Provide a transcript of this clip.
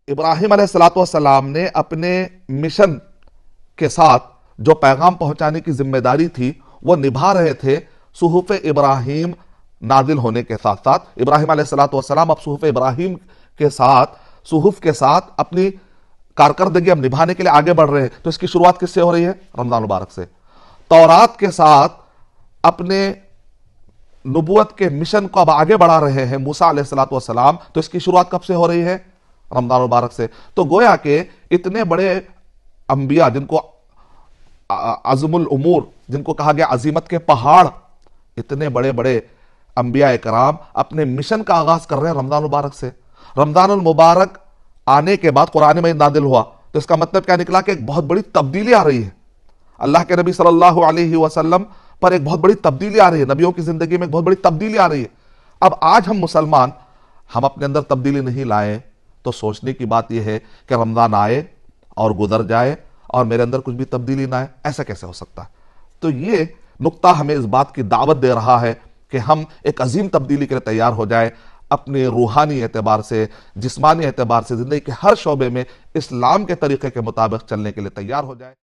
ابراہیم علیہ الصلوۃ والسلام نے اپنے مشن کے ساتھ جو پیغام پہنچانے کی ذمہ داری تھی وہ نبھا رہے تھے صحف ابراہیم نازل ہونے کے ساتھ ساتھ. ابراہیم علیہ الصلوۃ والسلام اب صحف ابراہیم کے ساتھ اپنی کارکردگی اب نبھانے کے لیے آگے بڑھ رہے ہیں. تو اس کی شروعات کس سے ہو رہی ہے؟ رمضان مبارک سے. تورات کے ساتھ اپنے نبوت کے مشن کو اب آگے بڑھا رہے ہیں موسیٰ علیہ الصلوۃ والسلام. تو اس کی شروعات کب سے ہو رہی ہے؟ رمضان مبارک سے. تو گویا کہ اتنے بڑے انبیاء جن کو عظم الامور، جن کو کہا گیا عظیمت کے پہاڑ، اتنے بڑے بڑے انبیاء کرام اپنے مشن کا آغاز کر رہے ہیں رمضان مبارک سے. رمضان المبارک آنے کے بعد قرآن مجید نازل ہوا تو اس کا مطلب کیا نکلا کہ ایک بہت بڑی تبدیلی آ رہی ہے. اللہ کے نبی صلی اللہ علیہ وسلم پر ایک بہت بڑی تبدیلی آ رہی ہے، نبیوں کی زندگی میں ایک بہت بڑی تبدیلی آ رہی ہے. اب آج ہم مسلمان ہم اپنے اندر تبدیلی نہیں لائیں تو سوچنے کی بات یہ ہے کہ رمضان آئے اور گزر جائے اور میرے اندر کچھ بھی تبدیلی نہ آئے. ایسا کیسے ہو سکتا ہے؟ تو یہ نقطہ ہمیں اس بات کی دعوت دے رہا ہے کہ ہم ایک عظیم تبدیلی کے لیے تیار ہو جائیں، اپنے روحانی اعتبار سے، جسمانی اعتبار سے، زندگی کے ہر شعبے میں اسلام کے طریقے کے مطابق چلنے کے لیے تیار ہو جائیں.